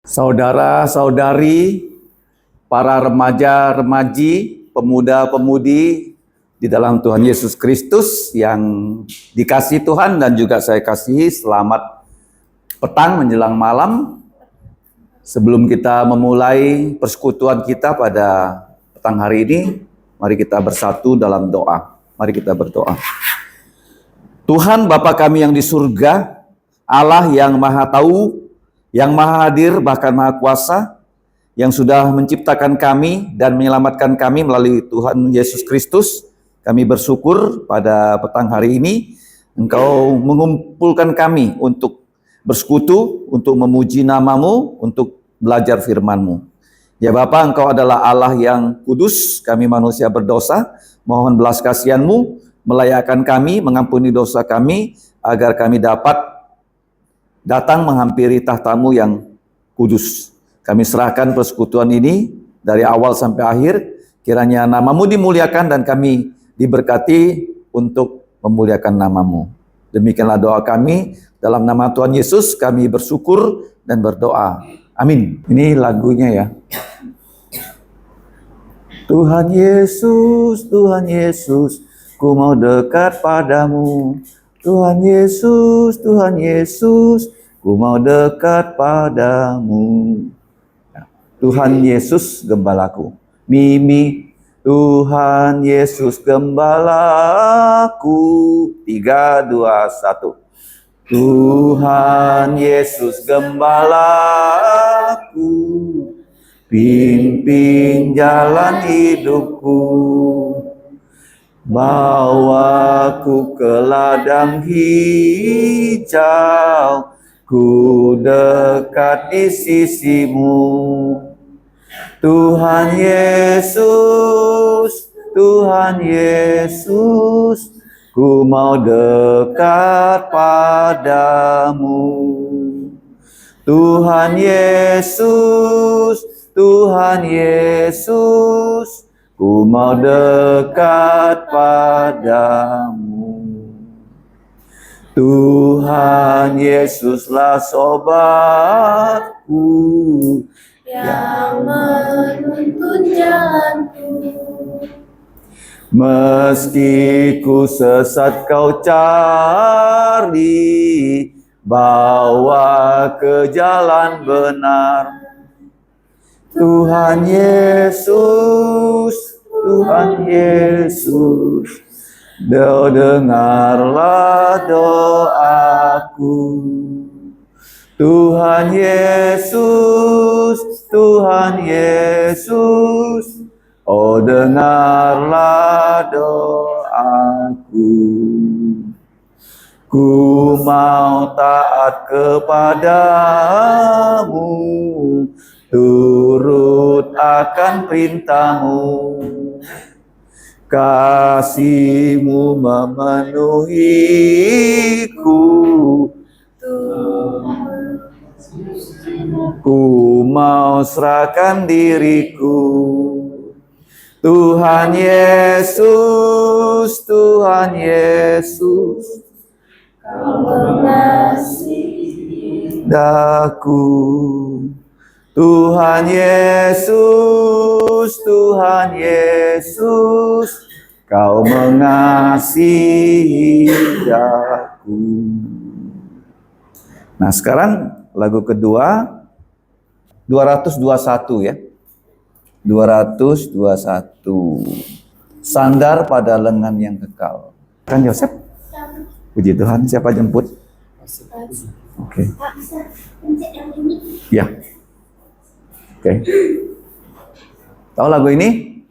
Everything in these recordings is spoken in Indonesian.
Saudara-saudari, para remaja-remaji, pemuda-pemudi di dalam Tuhan Yesus Kristus yang dikasihi Tuhan dan juga saya kasihi, selamat petang menjelang malam. Sebelum kita memulai persekutuan kita pada petang hari ini, mari kita bersatu dalam doa. Mari kita berdoa. Tuhan Bapa kami yang di surga, Allah yang Maha Tahu, yang Maha Hadir bahkan Maha Kuasa, yang sudah menciptakan kami dan menyelamatkan kami melalui Tuhan Yesus Kristus. Kami bersyukur pada petang hari ini Engkau mengumpulkan kami untuk bersekutu, untuk memuji nama-Mu, untuk belajar firman-Mu. Ya Bapa, Engkau adalah Allah yang kudus, kami manusia berdosa, mohon belas kasihan-Mu, melayakkan kami, mengampuni dosa kami, agar kami dapat datang menghampiri tahta-Mu yang kudus. Kami serahkan persekutuan ini dari awal sampai akhir, kiranya nama-Mu dimuliakan dan kami diberkati untuk memuliakan nama-Mu. Demikianlah doa kami, dalam nama Tuhan Yesus kami bersyukur dan berdoa. Amin. Ini lagunya ya. Tuhan Yesus, ku mau dekat padamu. Tuhan Yesus, ku mau dekat padamu. Tuhan Yesus gembalaku. Mimi, Tuhan Yesus gembalaku. 3, 2, 1. Tuhan Yesus gembalaku, pimpin jalan hidupku. Bawaku ke ladang hijau, ku dekat di sisimu. Tuhan Yesus, ku mau dekat padamu. Tuhan Yesus, ku mau dekat padamu. Tuhan Yesuslah sobatku yang menuntun jalanku. Meski ku sesat kau cari, bawa ke jalan benar. Tuhan Yesus, dengarlah doaku. Tuhan Yesus, oh dengarlah doaku. Ku mau taat kepadamu, turut akan perintah-Mu. Kasih-Mu memenuhiku. Ku mau serahkan diriku. Tuhan Yesus, Kau mengasihi daku. Tuhan Yesus, Kau mengasihi daku. Nah sekarang lagu kedua, 221 ya. 221. Sandar pada lengan yang kekal. Kan Yosef? Puji Tuhan, siapa jemput? Oke. Ya. Oke. Tahu lagu ini?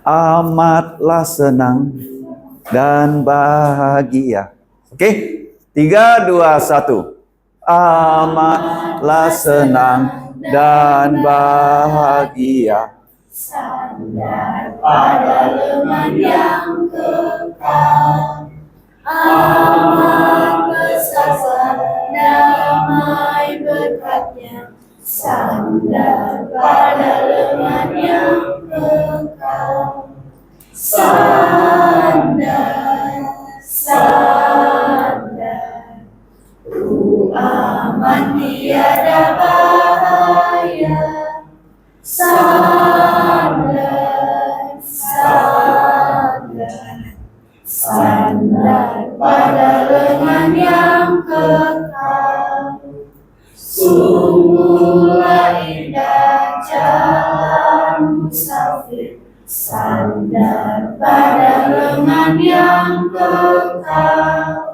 Amatlah senang dan bahagia. Oke. 3, 2, 1. Amatlah senang dan bahagia. sandar pada lengan yang kekal. Amat besar damai berkatnya, sandar pada lengan yang kekal. Sandar, sandar Ku aman tiada bahaya. Sandar, sandar, sandar pada lengan yang kekal. Sungguhlah indah jalan musafir, sandar pada lengan yang kekal.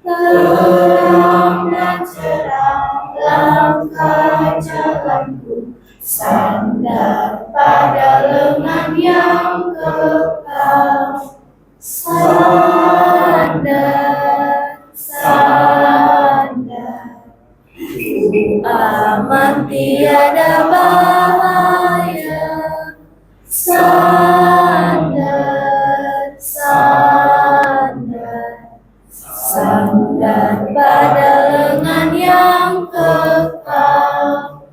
Terang dan cerah langkah jalanku, sandar pada lengan yang kekal. Sandar, sandar, aman tiada bahaya. Sandar, sandar, sandar pada lengan yang kekal.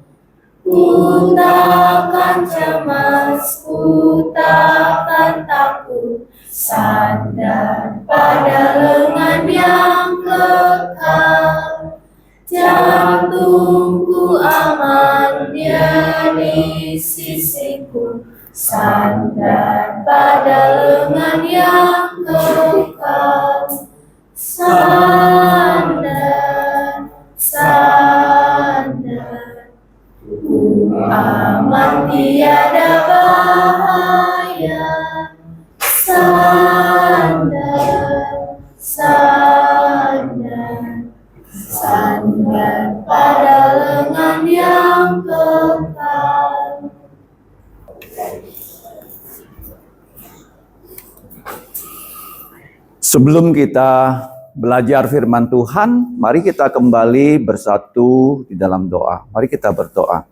Ku takkan cemas, ku takkan takut, sandar pada lengan yang kekal. Jantungku aman dia di sisiku, sandar pada lengan yang kekal. Sandar, sandar, ku aman tiada bahaya. Sandar, sandar, sandar pada lengan yang kekal. Sebelum kita belajar firman Tuhan, mari kita kembali bersatu di dalam doa. Mari kita berdoa.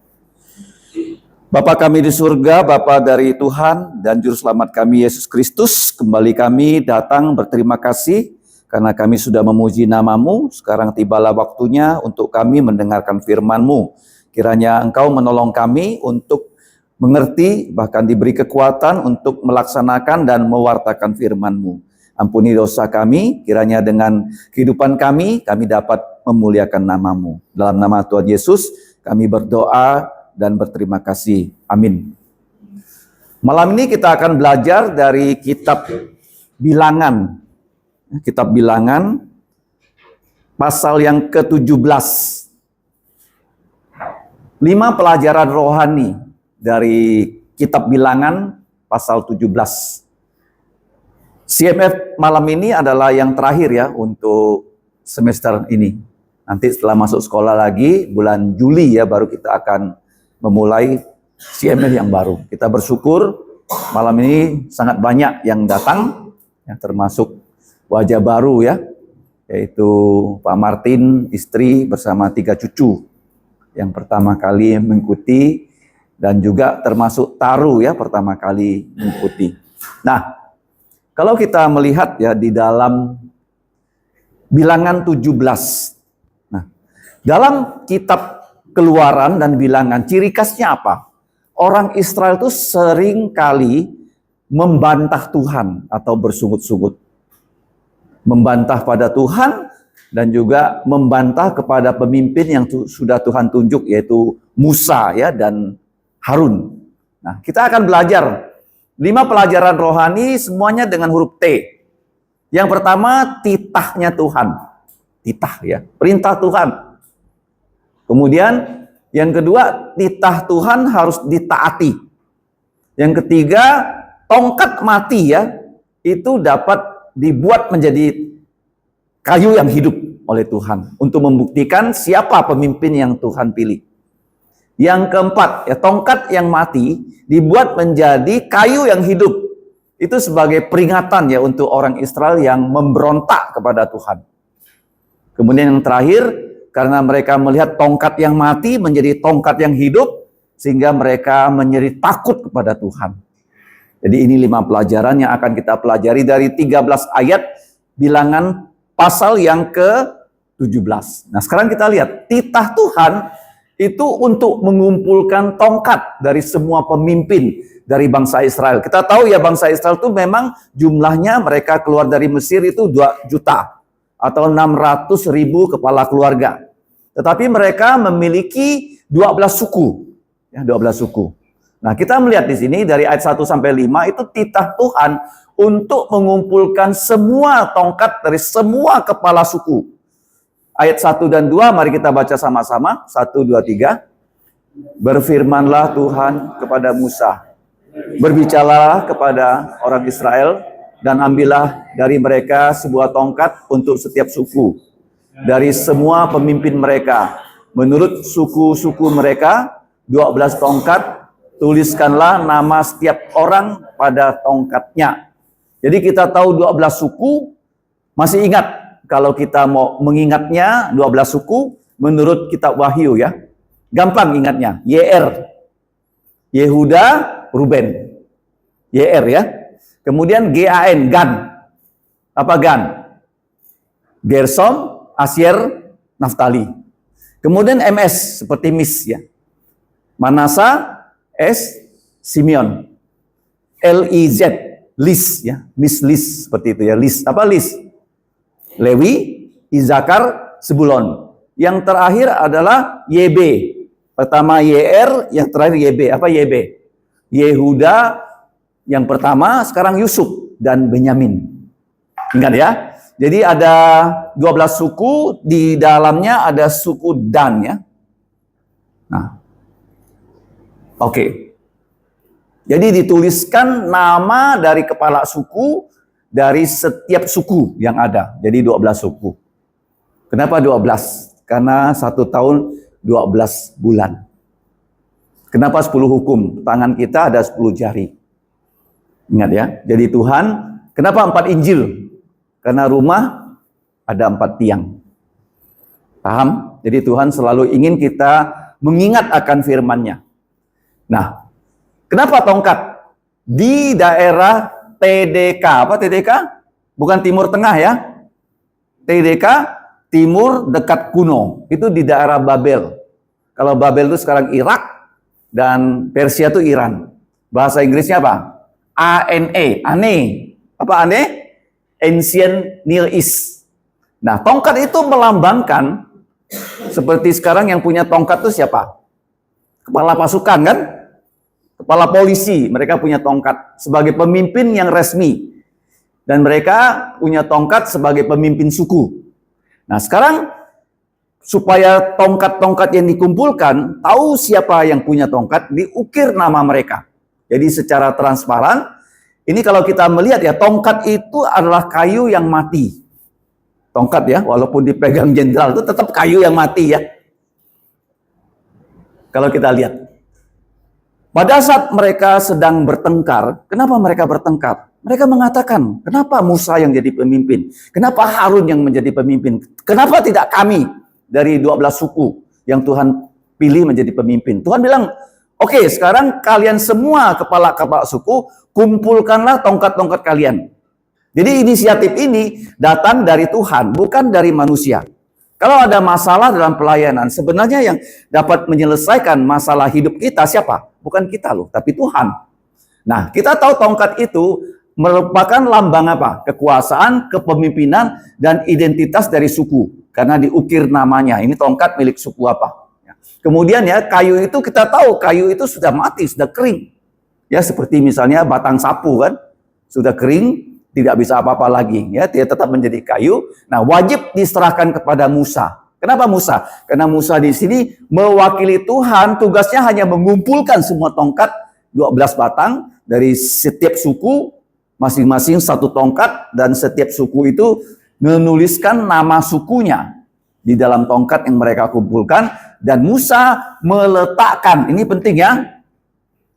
Bapa kami di surga, Bapa dari Tuhan dan Juru Selamat kami Yesus Kristus, kembali kami datang berterima kasih karena kami sudah memuji nama-Mu. Sekarang tibalah waktunya untuk kami mendengarkan firman-Mu. Kiranya Engkau menolong kami untuk mengerti, bahkan diberi kekuatan untuk melaksanakan dan mewartakan firman-Mu. Ampuni dosa kami, kiranya dengan kehidupan kami dapat memuliakan nama-Mu. Dalam nama Tuhan Yesus, kami berdoa dan berterima kasih. Amin. Malam ini kita akan belajar dari kitab Bilangan. Kitab Bilangan, pasal yang ke-17. 5 pelajaran rohani dari kitab Bilangan, pasal 17. CMF malam ini adalah yang terakhir ya untuk semester ini. Nanti setelah masuk sekolah lagi, bulan Juli ya baru kita akan memulai CMF yang baru. Kita bersyukur malam ini sangat banyak yang datang, ya, termasuk wajah baru ya, yaitu Pak Martin, istri bersama 3 cucu yang pertama kali mengikuti, dan juga termasuk Taru ya pertama kali mengikuti. Nah, kalau kita melihat ya di dalam Bilangan 17. Nah, dalam kitab Keluaran dan Bilangan, ciri khasnya apa? Orang Israel itu sering kali membantah Tuhan atau bersungut-sungut. Membantah pada Tuhan dan juga membantah kepada pemimpin yang sudah Tuhan tunjuk, yaitu Musa ya dan Harun. Nah, kita akan belajar 5 pelajaran rohani semuanya dengan huruf T. Yang pertama, titahnya Tuhan. Titah ya, perintah Tuhan. Kemudian yang kedua, titah Tuhan harus ditaati. Yang ketiga, tongkat mati ya, itu dapat dibuat menjadi kayu yang hidup oleh Tuhan untuk membuktikan siapa pemimpin yang Tuhan pilih. Yang keempat, ya, tongkat yang mati dibuat menjadi kayu yang hidup. Itu sebagai peringatan ya untuk orang Israel yang memberontak kepada Tuhan. Kemudian yang terakhir, karena mereka melihat tongkat yang mati menjadi tongkat yang hidup, sehingga mereka menjadi takut kepada Tuhan. Jadi ini 5 pelajaran yang akan kita pelajari dari 13 ayat Bilangan pasal yang ke-17. Nah, sekarang kita lihat, titah Tuhan itu untuk mengumpulkan tongkat dari semua pemimpin dari bangsa Israel. Kita tahu ya bangsa Israel itu memang jumlahnya mereka keluar dari Mesir itu 2 juta. atau 600.000 kepala keluarga. Tetapi mereka memiliki 12 suku. Ya, 12 suku. Nah, kita melihat di sini dari ayat 1 sampai 5 itu titah Tuhan untuk mengumpulkan semua tongkat dari semua kepala suku. Ayat 1 dan 2 mari kita baca sama-sama. 1, 2, 3. Berfirmanlah Tuhan kepada Musa. Berbicaralah kepada orang Israel dan ambillah dari mereka sebuah tongkat untuk setiap suku. Dari semua pemimpin mereka. Menurut suku-suku mereka, 12 tongkat, tuliskanlah nama setiap orang pada tongkatnya. Jadi kita tahu 12 suku, masih ingat kalau kita mau mengingatnya 12 suku menurut kitab Wahyu ya. Gampang ingatnya, YR, Yehuda, Ruben, YR ya. Kemudian GAN, Gan. Apa Gan? Gersom, Asyer, Naftali. Kemudian MS seperti Mis ya. Manasa, S, Simeon. LIZ, Lis ya. Lis seperti itu ya. Lis, apa Lis? Lewi, Izakar, Sebulon. Yang terakhir adalah YB. Pertama YR, yang terakhir YB. Apa YB? Yehuda yang pertama, sekarang Yusuf dan Benyamin. Ingat ya. Jadi ada 12 suku, di dalamnya ada suku Dan ya. Nah. Oke. Jadi dituliskan nama dari kepala suku dari setiap suku yang ada. Jadi 12 suku. Kenapa 12? Karena 1 tahun 12 bulan. Kenapa 10 hukum? Tangan kita ada 10 jari. Ingat ya. Jadi Tuhan, kenapa 4 Injil? Karena rumah ada 4 tiang. Paham? Jadi Tuhan selalu ingin kita mengingat akan firman-Nya. Nah, kenapa tongkat? Di daerah TDK. Apa TDK? Bukan Timur Tengah ya. TDK, Timur dekat kuno. Itu di daerah Babel. Kalau Babel itu sekarang Irak dan Persia itu Iran. Bahasa Inggrisnya apa? ANE. ANE. Apa ANE? Ancient Near East. Nah, tongkat itu melambangkan seperti sekarang yang punya tongkat itu siapa? Kepala pasukan kan? Kepala polisi, mereka punya tongkat sebagai pemimpin yang resmi. Dan mereka punya tongkat sebagai pemimpin suku. Nah, sekarang supaya tongkat-tongkat yang dikumpulkan, tahu siapa yang punya tongkat, diukir nama mereka. Jadi secara transparan, ini kalau kita melihat ya, tongkat itu adalah kayu yang mati. Tongkat ya, walaupun dipegang jenderal itu tetap kayu yang mati ya. Kalau kita lihat. Pada saat mereka sedang bertengkar, kenapa mereka bertengkar? Mereka mengatakan, kenapa Musa yang jadi pemimpin? Kenapa Harun yang menjadi pemimpin? Kenapa tidak kami dari 12 suku yang Tuhan pilih menjadi pemimpin? Tuhan bilang, oke, sekarang kalian semua kepala-kepala suku, kumpulkanlah tongkat-tongkat kalian. Jadi inisiatif ini datang dari Tuhan, bukan dari manusia. Kalau ada masalah dalam pelayanan, sebenarnya yang dapat menyelesaikan masalah hidup kita siapa? Bukan kita loh, tapi Tuhan. Nah, kita tahu tongkat itu merupakan lambang apa? Kekuasaan, kepemimpinan, dan identitas dari suku. Karena diukir namanya, ini tongkat milik suku apa. Kemudian ya, kayu itu kita tahu, kayu itu sudah mati, sudah kering. Ya, seperti misalnya batang sapu kan, sudah kering, tidak bisa apa-apa lagi. Ya, dia tetap menjadi kayu. Nah, wajib diserahkan kepada Musa. Kenapa Musa? Karena Musa di sini mewakili Tuhan, tugasnya hanya mengumpulkan semua tongkat, 12 batang, dari setiap suku, masing-masing 1 tongkat, dan setiap suku itu menuliskan nama sukunya di dalam tongkat yang mereka kumpulkan, dan Musa meletakkan, ini penting ya,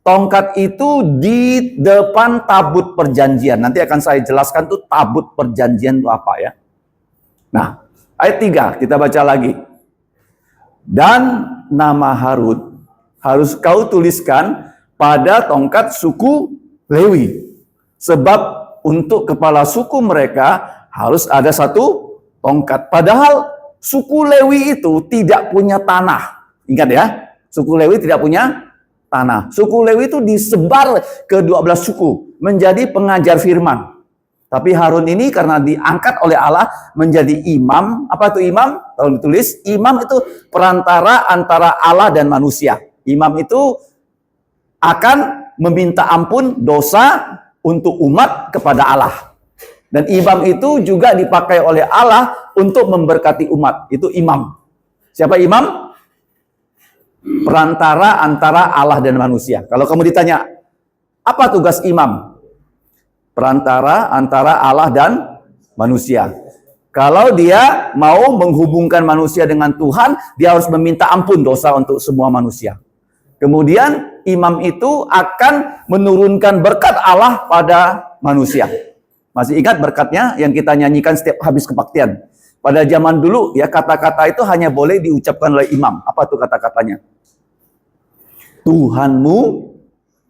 tongkat itu di depan tabut perjanjian. Nanti akan saya jelaskan tuh tabut perjanjian itu apa ya. Nah, ayat 3 kita baca lagi. Dan nama Harun harus kau tuliskan pada tongkat suku Lewi. Sebab untuk kepala suku mereka harus ada 1 tongkat. Padahal suku Lewi itu tidak punya tanah. Ingat ya, suku Lewi tidak punya tanah. Suku Lewi itu disebar ke 12 suku menjadi pengajar firman. Tapi Harun ini karena diangkat oleh Allah menjadi imam. Apa itu imam? Kalau ditulis, imam itu perantara antara Allah dan manusia. Imam itu akan meminta ampun dosa untuk umat kepada Allah. Dan imam itu juga dipakai oleh Allah untuk memberkati umat. Itu imam. Siapa imam? Perantara antara Allah dan manusia. Kalau kamu ditanya, apa tugas imam? Perantara antara Allah dan manusia. Kalau dia mau menghubungkan manusia dengan Tuhan, dia harus meminta ampun dosa untuk semua manusia. Kemudian imam itu akan menurunkan berkat Allah pada manusia. Masih ingat berkatnya yang kita nyanyikan setiap habis kebaktian? Pada zaman dulu ya kata-kata itu hanya boleh diucapkan oleh imam. Apa tuh kata-katanya? Tuhanmu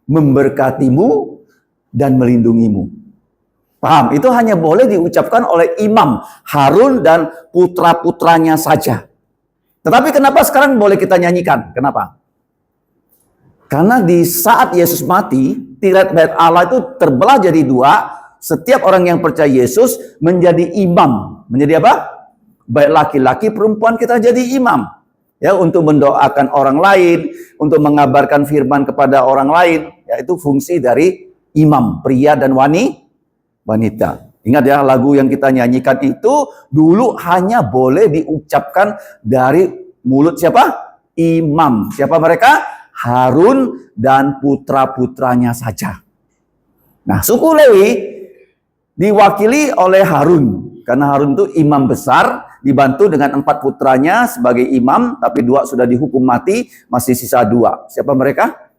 memberkatimu dan melindungimu. Paham? Itu hanya boleh diucapkan oleh imam Harun dan putra-putranya saja. Tetapi kenapa sekarang boleh kita nyanyikan? Kenapa? Karena di saat Yesus mati, tirai Allah itu terbelah jadi dua. Setiap orang yang percaya Yesus menjadi imam. Menjadi apa? Baik laki-laki, perempuan kita jadi imam. Ya, untuk mendoakan orang lain, untuk mengabarkan firman kepada orang lain. Ya, itu fungsi dari imam, pria dan wanita. Ingat ya, lagu yang kita nyanyikan itu dulu hanya boleh diucapkan dari mulut siapa? Imam. Siapa mereka? Harun dan putra-putranya saja. Nah, suku Lewi diwakili oleh Harun. Karena Harun itu imam besar, dibantu dengan 4 putranya sebagai imam, tapi 2 sudah dihukum mati, masih sisa 2. Siapa mereka?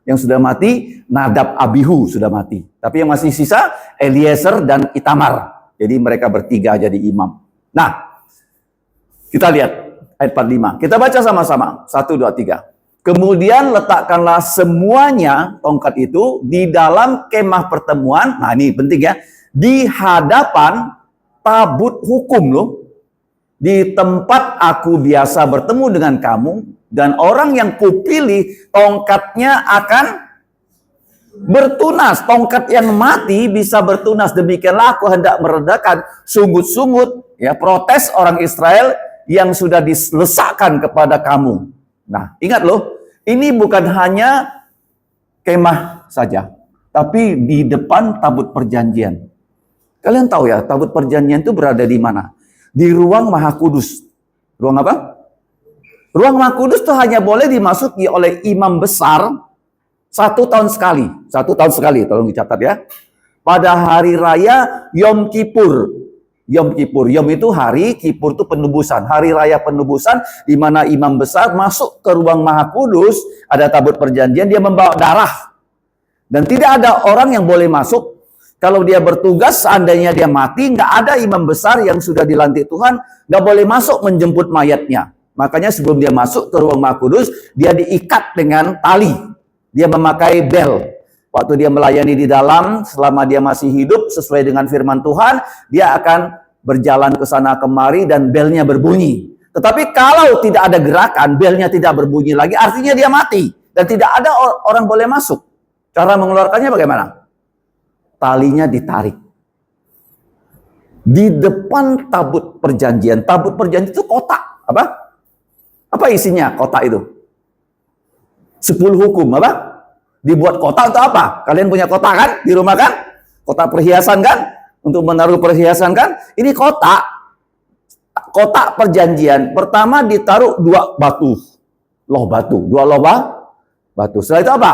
Yang sudah mati, Nadab, Abihu sudah mati. Tapi yang masih sisa, Eliezer dan Itamar. Jadi mereka bertiga jadi imam. Nah, kita lihat ayat 45. Kita baca sama-sama. 1, 2, 3. Kemudian letakkanlah semuanya tongkat itu di dalam kemah pertemuan. Nah ini penting ya. Di hadapan tabut hukum loh. Di tempat aku biasa bertemu dengan kamu. Dan orang yang kupilih tongkatnya akan bertunas. Tongkat yang mati bisa bertunas. Demikianlah aku hendak meredakan sungut-sungut. Ya, protes orang Israel yang sudah dilesakkan kepada kamu. Nah, ingat loh, ini bukan hanya kemah saja, tapi di depan tabut perjanjian. Kalian tahu ya, tabut perjanjian itu berada di mana? Di ruang Maha Kudus. Ruang apa? Ruang Maha Kudus itu hanya boleh dimasuki oleh imam besar 1 tahun sekali. 1 tahun sekali, tolong dicatat ya. Pada hari raya Yom Kippur. Yom Kippur. Yom itu hari, Kippur itu penebusan. Hari raya penebusan di mana imam besar masuk ke ruang Maha Kudus, ada tabut perjanjian, dia membawa darah. Dan tidak ada orang yang boleh masuk. Kalau dia bertugas, seandainya dia mati, nggak ada imam besar yang sudah dilantik Tuhan, nggak boleh masuk menjemput mayatnya. Makanya sebelum dia masuk ke ruang Maha Kudus, dia diikat dengan tali. Dia memakai bel. Waktu dia melayani di dalam, selama dia masih hidup sesuai dengan firman Tuhan, dia akan berjalan ke sana kemari dan belnya berbunyi. Tetapi kalau tidak ada gerakan, belnya tidak berbunyi lagi, artinya dia mati. Dan tidak ada orang boleh masuk. Cara mengeluarkannya bagaimana? Talinya ditarik. Di depan tabut perjanjian. Tabut perjanjian itu kotak. Apa? Apa isinya kotak itu? 10 hukum. Apa? Dibuat kotak untuk apa? Kalian punya kotak kan? Di rumah kan? Kotak perhiasan kan? Untuk menaruh perhiasan kan? Ini kotak. Kotak perjanjian. Pertama ditaruh 2 batu. Loh batu. 2 loh batu. Setelah itu apa?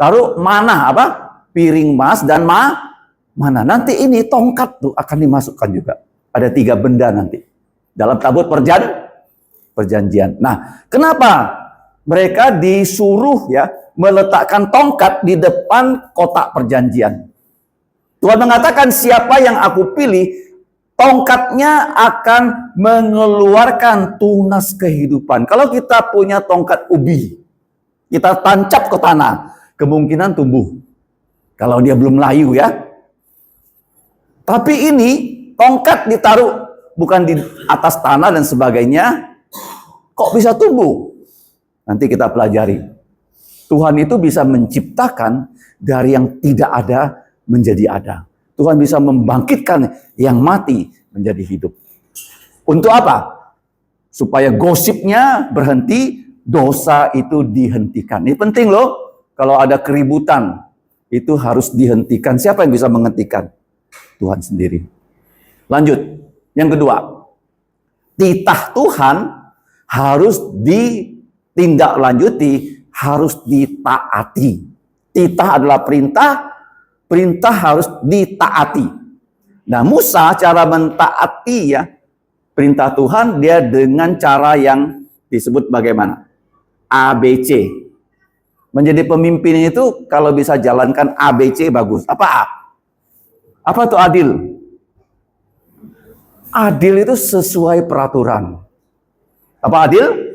Taruh mana? Apa? Piring emas dan mana. Nanti ini tongkat tuh akan dimasukkan juga. Ada 3 benda nanti. Dalam tabut perjanjian. Nah, kenapa mereka disuruh ya meletakkan tongkat di depan kotak perjanjian? Tuhan mengatakan siapa yang aku pilih, tongkatnya akan mengeluarkan tunas kehidupan. Kalau kita punya tongkat ubi, kita tancap ke tanah, kemungkinan tumbuh. Kalau dia belum layu ya. Tapi ini tongkat ditaruh bukan di atas tanah dan sebagainya, kok bisa tumbuh? Nanti kita pelajari. Tuhan itu bisa menciptakan dari yang tidak ada menjadi ada. Tuhan bisa membangkitkan yang mati menjadi hidup. Untuk apa? Supaya gosipnya berhenti, dosa itu dihentikan. Ini penting loh. Kalau ada keributan, itu harus dihentikan. Siapa yang bisa menghentikan? Tuhan sendiri. Lanjut. Yang kedua, titah Tuhan harus ditindaklanjuti, harus ditaati. Titah adalah perintah, perintah harus ditaati. Nah, Musa cara mentaati ya perintah Tuhan dia dengan cara yang disebut bagaimana? ABC. Menjadi pemimpin itu kalau bisa jalankan ABC bagus. Apa A? Apa itu adil? Adil itu sesuai peraturan. Apa adil?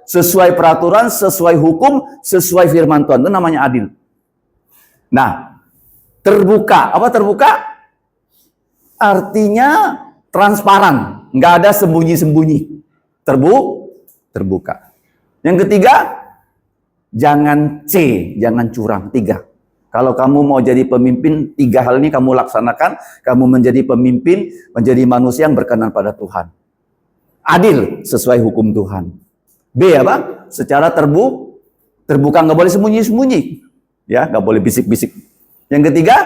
Sesuai peraturan, sesuai hukum, sesuai firman Tuhan. Itu namanya adil. Nah, terbuka. Apa terbuka? Artinya transparan. Nggak ada sembunyi-sembunyi. Terbuka. Yang ketiga, jangan C, jangan curang. 3. Kalau kamu mau jadi pemimpin, 3 hal ini kamu laksanakan, kamu menjadi pemimpin, menjadi manusia yang berkenan pada Tuhan. Adil, sesuai hukum Tuhan. B apa? Secara terbuka, nggak boleh sembunyi-sembunyi. Ya, nggak boleh bisik-bisik. Yang ketiga,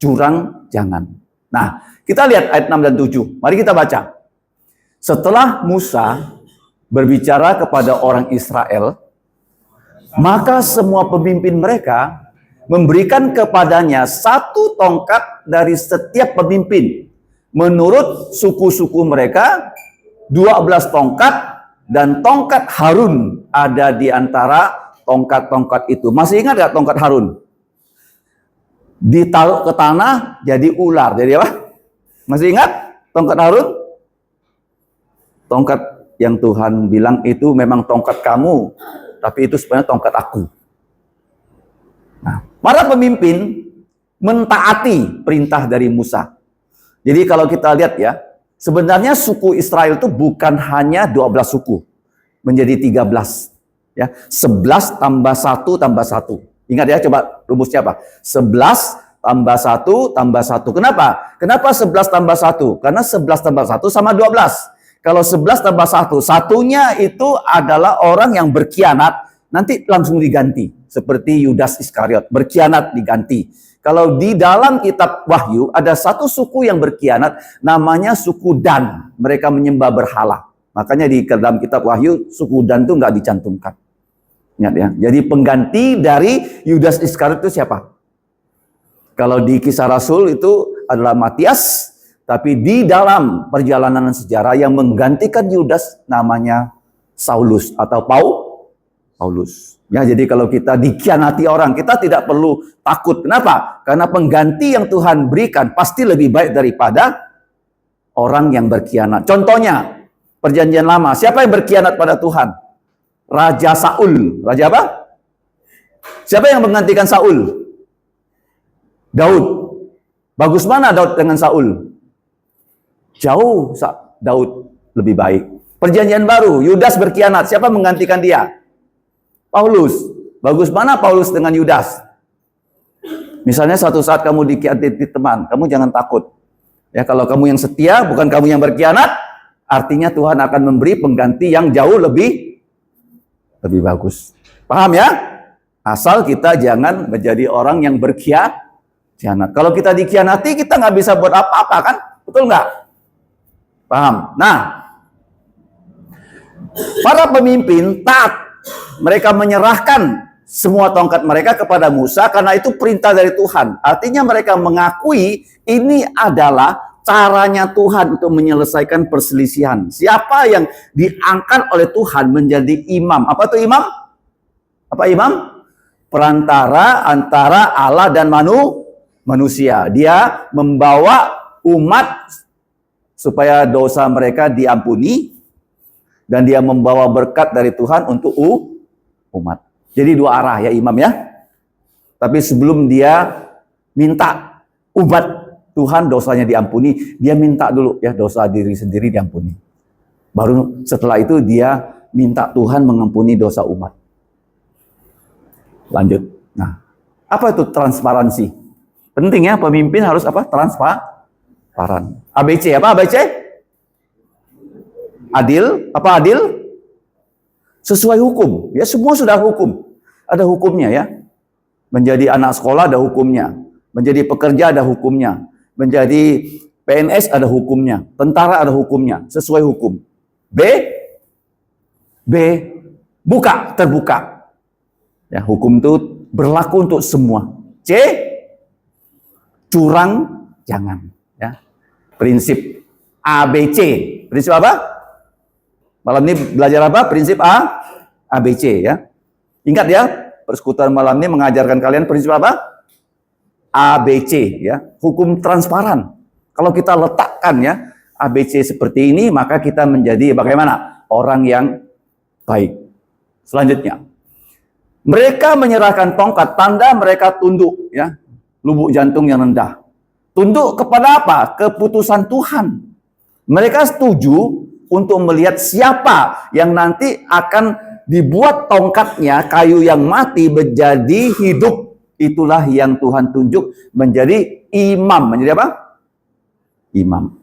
curang jangan. Nah, kita lihat ayat 6 dan 7. Mari kita baca. Setelah Musa berbicara kepada orang Israel, maka semua pemimpin mereka memberikan kepadanya 1 tongkat dari setiap pemimpin. Menurut suku-suku mereka, 12 tongkat dan tongkat Harun ada di antara tongkat-tongkat itu. Masih ingat gak tongkat Harun? Ditaruh ke tanah jadi ular. Jadi apa? Masih ingat tongkat Harun? Tongkat yang Tuhan bilang itu memang tongkat kamu, tapi itu sebenarnya tongkat aku. Nah, para pemimpin mentaati perintah dari Musa. Jadi kalau kita lihat ya, sebenarnya suku Israel itu bukan hanya 12 suku, menjadi 13. Ya, 11 tambah 1 tambah 1. Ingat ya, coba rumusnya apa? 11 tambah 1 tambah 1. Kenapa? Kenapa 11 tambah 1? Karena 11 tambah 1 sama 12. Kalau 11 tambah 1, satunya itu adalah orang yang berkhianat, nanti langsung diganti. Seperti Yudas Iskariot, berkhianat diganti. Kalau di dalam kitab Wahyu, ada satu suku yang berkhianat, namanya suku Dan. Mereka menyembah berhala. Makanya di dalam kitab Wahyu, suku Dan itu nggak dicantumkan. Ingat ya. Jadi pengganti dari Yudas Iskariot itu siapa? Kalau di Kisah Rasul itu adalah Matias. Tapi di dalam perjalanan sejarah yang menggantikan Yudas namanya Saulus atau Paulus. Ya, jadi kalau kita dikhianati orang, kita tidak perlu takut. Kenapa? Karena pengganti yang Tuhan berikan pasti lebih baik daripada orang yang berkhianat. Contohnya, Perjanjian Lama. Siapa yang berkhianat pada Tuhan? Raja Saul. Raja apa? Siapa yang menggantikan Saul? Daud. Bagus mana Daud dengan Saul? Jauh Daud lebih baik. Perjanjian Baru, Yudas berkhianat. Siapa menggantikan dia? Paulus. Bagus mana Paulus dengan Yudas? Misalnya suatu saat kamu dikhianati teman, kamu jangan takut. Ya, kalau kamu yang setia, bukan kamu yang berkhianat, artinya Tuhan akan memberi pengganti yang jauh lebih bagus. Paham ya? Asal kita jangan menjadi orang yang berkhianat. Kalau kita dikhianati, kita nggak bisa buat apa-apa kan? Betul nggak? Paham? Nah, para pemimpin taat. Mereka menyerahkan semua tongkat mereka kepada Musa karena itu perintah dari Tuhan. Artinya mereka mengakui ini adalah caranya Tuhan untuk menyelesaikan perselisihan. Siapa yang diangkat oleh Tuhan menjadi imam? Apa itu imam? Apa imam? Perantara antara Allah dan manusia. Dia membawa umat supaya dosa mereka diampuni dan dia membawa berkat dari Tuhan untuk umat. Jadi 2 arah ya imam ya. Tapi sebelum dia minta umat Tuhan dosanya diampuni, dia minta dulu ya dosa diri sendiri diampuni. Baru setelah itu dia minta Tuhan mengampuni dosa umat. Lanjut. Nah, apa itu transparansi? Penting ya, pemimpin harus apa? Transparan. ABC apa? ABC? Adil. Apa adil? Sesuai hukum. Ya, semua sudah hukum. Ada hukumnya ya. Menjadi anak sekolah ada hukumnya. Menjadi pekerja ada hukumnya. Menjadi PNS ada hukumnya. Tentara ada hukumnya. Sesuai hukum. B. Buka, terbuka. Ya, hukum itu berlaku untuk semua. C. Curang, jangan. Ya. Prinsip ABC. Prinsip apa? Malam ini belajar apa? Prinsip ABC ya. Ingat ya, persekutuan malam ini mengajarkan kalian prinsip apa? ABC ya. Hukum transparan. Kalau kita letakkan ya ABC seperti ini, maka kita menjadi bagaimana? Orang yang baik. Selanjutnya, mereka menyerahkan tongkat, tanda mereka tunduk ya. Lubuk jantung yang rendah. Tunduk kepada apa? Keputusan Tuhan. Mereka setuju untuk melihat siapa yang nanti akan dibuat tongkatnya, kayu yang mati menjadi hidup. Itulah yang Tuhan tunjuk menjadi imam. Menjadi apa? Imam.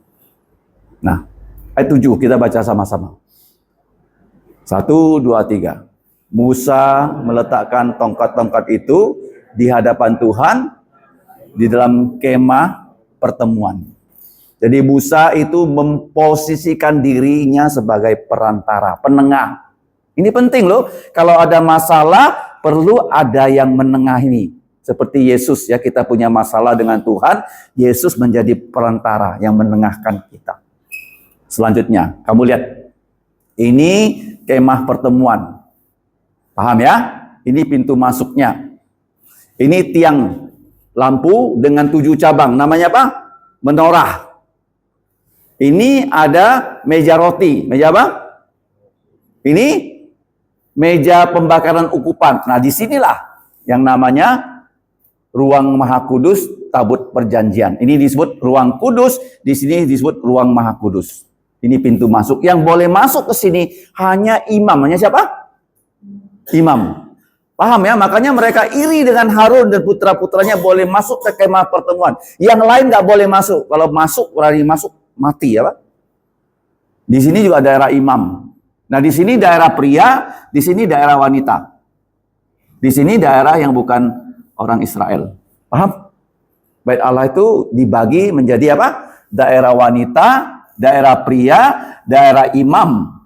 Nah, ayat 7 kita baca sama-sama. 1, 2, 3. Musa meletakkan tongkat-tongkat itu di hadapan Tuhan di dalam kemah pertemuan. Jadi Musa itu memposisikan dirinya sebagai perantara, penengah. Ini penting loh, kalau ada masalah perlu ada yang menengahi. Seperti Yesus ya, kita punya masalah dengan Tuhan, Yesus menjadi perantara yang menengahkan kita. Selanjutnya, kamu lihat. Ini kemah pertemuan. Paham ya? Ini pintu masuknya. Ini tiang lampu dengan 7 cabang. Namanya apa? Menorah. Ini ada meja roti. Meja apa? Ini meja pembakaran ukupan. Nah, disinilah yang namanya ruang Maha Kudus, tabut perjanjian. Ini disebut ruang kudus, di sini disebut ruang Maha Kudus. Ini pintu masuk. Yang boleh masuk ke sini hanya imam. Hanya siapa? Imam. Paham ya? Makanya mereka iri dengan Harun dan putra-putranya boleh masuk ke kemah pertemuan. Yang lain nggak boleh masuk. Kalau masuk, berani masuk, mati ya Pak. Di sini juga daerah imam. Nah di sini daerah pria, di sini daerah wanita. Di sini daerah yang bukan orang Israel. Paham? Bait Allah itu dibagi menjadi apa? Daerah wanita, daerah pria, daerah imam.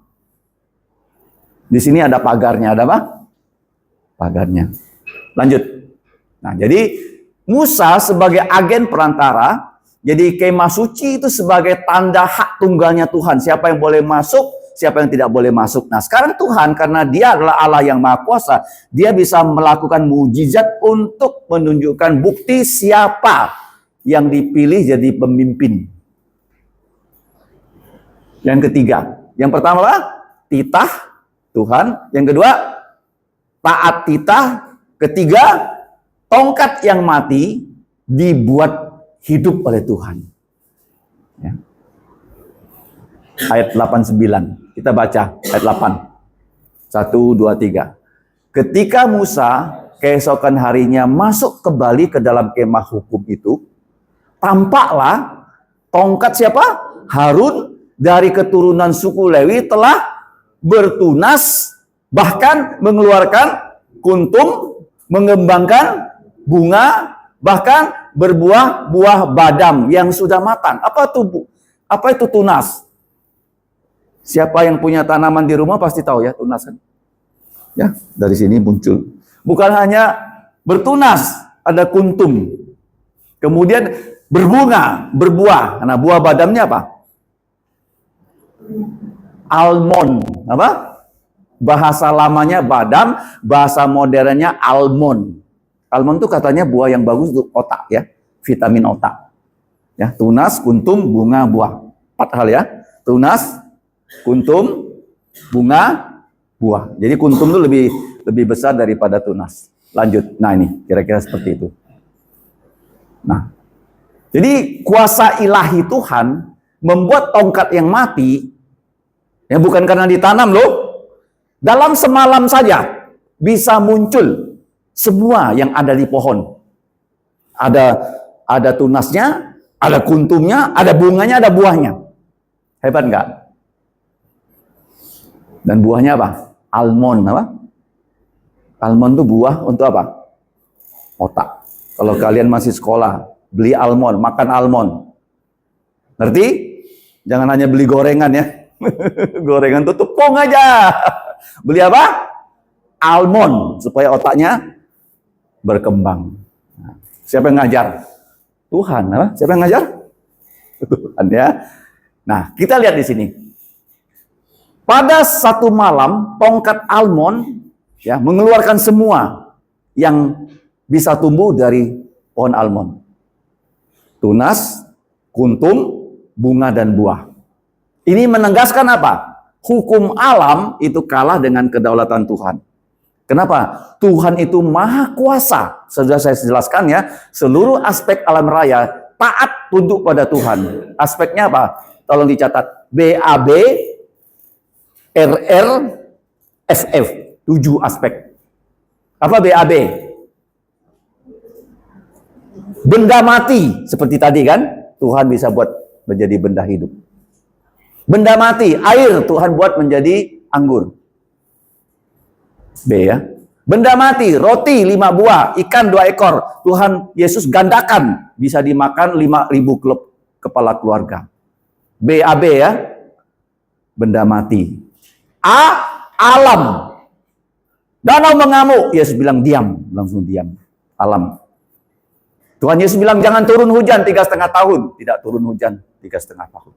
Di sini ada pagarnya, ada apa? Pagarnya. Lanjut. Nah, jadi Musa sebagai agen perantara, jadi kemah suci itu sebagai tanda hak tunggalnya Tuhan. Siapa yang boleh masuk, siapa yang tidak boleh masuk. Nah, sekarang Tuhan karena Dia adalah Allah yang Maha Kuasa, Dia bisa melakukan mukjizat untuk menunjukkan bukti siapa yang dipilih jadi pemimpin. Yang ketiga, yang pertama apa? Titah Tuhan. Yang kedua, taat titah. Ketiga, tongkat yang mati dibuat hidup oleh Tuhan. Ya. Ayat 89. Kita baca ayat 8. 1, 2, 3. Ketika Musa keesokan harinya masuk kembali ke dalam kemah hukum itu, tampaklah tongkat siapa? Harun dari keturunan suku Lewi telah bertunas, bahkan mengeluarkan kuntum, mengembangkan bunga, bahkan berbuah buah badam yang sudah matang. Apa itu tunas? Siapa yang punya tanaman di rumah pasti tahu ya tunas kan? Ya, dari sini muncul. Bukan hanya bertunas, ada kuntum. Kemudian berbunga, berbuah. Nah, buah badamnya apa? Almond. Apa? Bahasa lamanya badam, bahasa modernnya almond. Almond itu katanya buah yang bagus untuk otak ya, vitamin otak. Ya, tunas, kuntum, bunga, buah. 4 hal ya. Tunas, kuntum, bunga, buah. Jadi kuntum itu lebih besar daripada tunas. Lanjut. Nah, ini kira-kira seperti itu. Nah, jadi kuasa ilahi Tuhan membuat tongkat yang mati, ya bukan karena ditanam loh. Dalam semalam saja bisa muncul semua yang ada di pohon. ada tunasnya, ada kuntumnya, ada bunganya, ada buahnya. Hebat nggak? Dan buahnya apa? Almond, apa? Almond itu buah untuk apa? Otak. Kalau kalian masih sekolah, beli almond, makan almond. Ngerti? Jangan hanya beli gorengan ya. Gorengan itu tepung aja. Beli apa? Almond, supaya otaknya berkembang. Siapa yang ngajar? Tuhan. Apa? Siapa yang ngajar? Tuhan ya. Nah, kita lihat di sini. Pada satu malam, tongkat almond ya mengeluarkan semua yang bisa tumbuh dari pohon almond. Tunas, kuntum, bunga dan buah. Ini menegaskan apa? Hukum alam itu kalah dengan kedaulatan Tuhan. Kenapa? Tuhan itu maha kuasa. Sudah saya jelaskan ya, seluruh aspek alam raya taat tunduk pada Tuhan. Aspeknya apa? Tolong dicatat. BAB, RR, FF. 7 aspek. Apa BAB? Benda mati. Seperti tadi kan, Tuhan bisa buat menjadi benda hidup. Benda mati, air Tuhan buat menjadi anggur. B ya. Benda mati, roti 5 buah, ikan 2 ekor. Tuhan Yesus gandakan, bisa dimakan 5.000 kepala keluarga. BAB ya. Benda mati. A, alam. Danau mengamuk, Yesus bilang diam, langsung diam. Alam. Tuhan Yesus bilang jangan turun hujan 3,5 tahun, tidak turun hujan 3,5 tahun.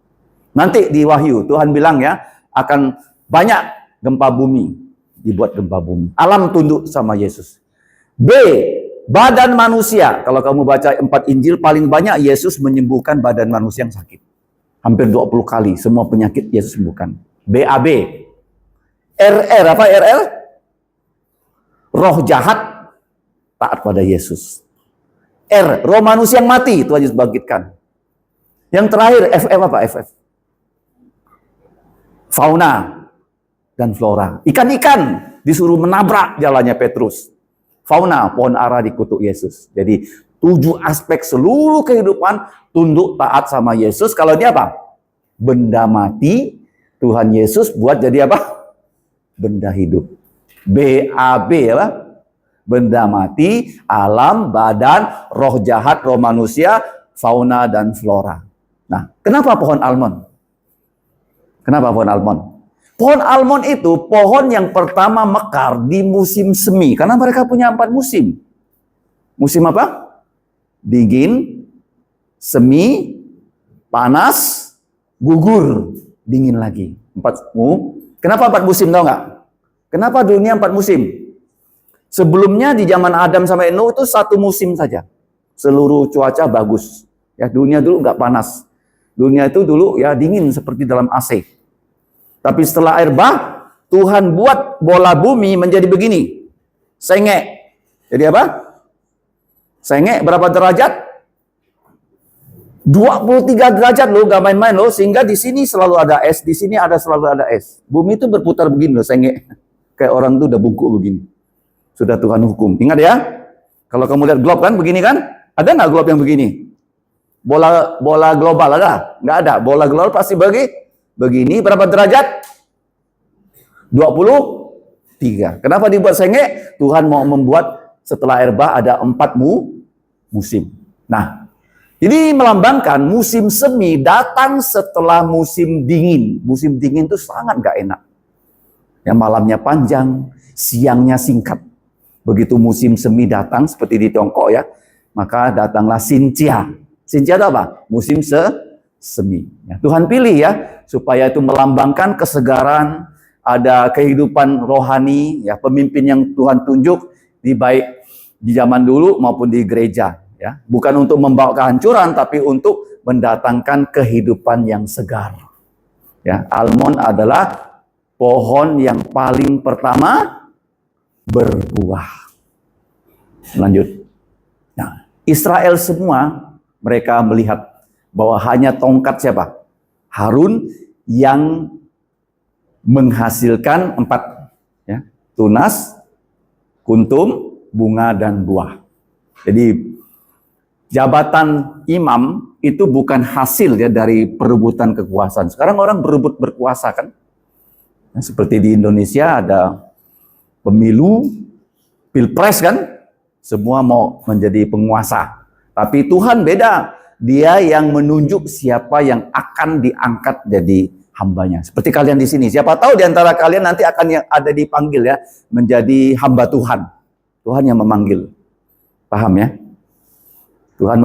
Nanti di Wahyu Tuhan bilang ya akan banyak gempa bumi, dibuat gempa bumi. Alam tunduk sama Yesus. B, badan manusia. Kalau kamu baca 4 Injil paling banyak Yesus menyembuhkan badan manusia yang sakit. Hampir 20 kali semua penyakit Yesus sembuhkan. BAB. RR apa RR? Roh jahat taat pada Yesus. R, roh manusia yang mati, Tuhan Yesus bangkitkan. Yang terakhir, FF apa? FF. Fauna dan flora. Ikan-ikan disuruh menabrak jalannya Petrus. Fauna, pohon ara dikutuk Yesus. Jadi 7 aspek seluruh kehidupan tunduk taat sama Yesus. Kalau dia apa? Benda mati, Tuhan Yesus buat jadi apa? Benda hidup. BAB apa? Benda mati, alam, badan, roh jahat, roh manusia, fauna dan flora. Nah, kenapa pohon almond? Kenapa pohon almond? Pohon almond itu pohon yang pertama mekar di musim semi. Karena mereka punya 4 musim. Musim apa? Dingin, semi, panas, gugur, dingin lagi. 4. Kenapa 4 musim, tahu nggak? Kenapa dunia 4 musim? Sebelumnya di zaman Adam sampai Nuh itu 1 musim saja. Seluruh cuaca bagus. Ya, dunia dulu nggak panas. Dunia itu dulu ya dingin seperti dalam AC. Tapi setelah air bah, Tuhan buat bola bumi menjadi begini. Sengek. Jadi apa? Sengek berapa derajat? 23 derajat loh, gak main-main loh. Sehingga di sini selalu ada es, di sini selalu ada es. Bumi itu berputar begini loh, sengek. Kayak orang tuh udah bungkuk begini. Sudah Tuhan hukum. Ingat ya, kalau kamu lihat globe kan begini kan, ada nggak globe yang begini? Bola global ada? Nggak ada. Bola global pasti begini. Berapa derajat? 23. Kenapa dibuat sengek? Tuhan mau membuat setelah air bah ada 4 musim. Nah, ini melambangkan musim semi datang setelah musim dingin. Musim dingin itu sangat nggak enak. Yang malamnya panjang, siangnya singkat. Begitu musim semi datang, seperti di Tiongkok ya, maka datanglah Xinjia. Xinjia itu apa? Musim semi. Ya, Tuhan pilih ya, supaya itu melambangkan kesegaran, ada kehidupan rohani, ya pemimpin yang Tuhan tunjuk di baik di zaman dulu maupun di gereja. Ya, bukan untuk membawa kehancuran, tapi untuk mendatangkan kehidupan yang segar. Ya, almond adalah pohon yang paling pertama berbuah. Lanjut. Nah, Israel semua mereka melihat bahwa hanya tongkat siapa? Harun yang menghasilkan 4 ya, tunas, kuntum, bunga dan buah. Jadi Jabatan imam itu bukan hasil ya dari perebutan kekuasaan. Sekarang orang berebut berkuasa kan. Nah, seperti di Indonesia ada pemilu, pilpres kan. Semua mau menjadi penguasa. Tapi Tuhan beda. Dia yang menunjuk siapa yang akan diangkat jadi hambanya. Seperti kalian di sini. Siapa tahu di antara kalian nanti akan yang ada dipanggil ya menjadi hamba Tuhan. Tuhan yang memanggil. Paham ya? Tuhan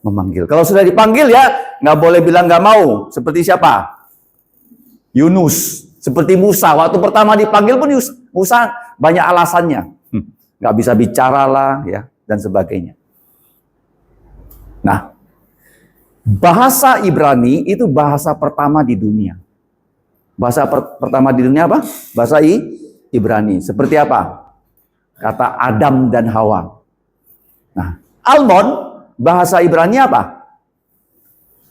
memanggil. Kalau sudah dipanggil ya nggak boleh bilang nggak mau. Seperti siapa? Yunus. Seperti Musa. Waktu pertama dipanggil pun Musa banyak alasannya. Nggak bisa bicara lah ya dan sebagainya. Nah, bahasa Ibrani itu bahasa pertama di dunia. Bahasa pertama di dunia apa? Bahasa Ibrani. Seperti apa? Kata Adam dan Hawa. Nah, Almon, bahasa Ibrani apa?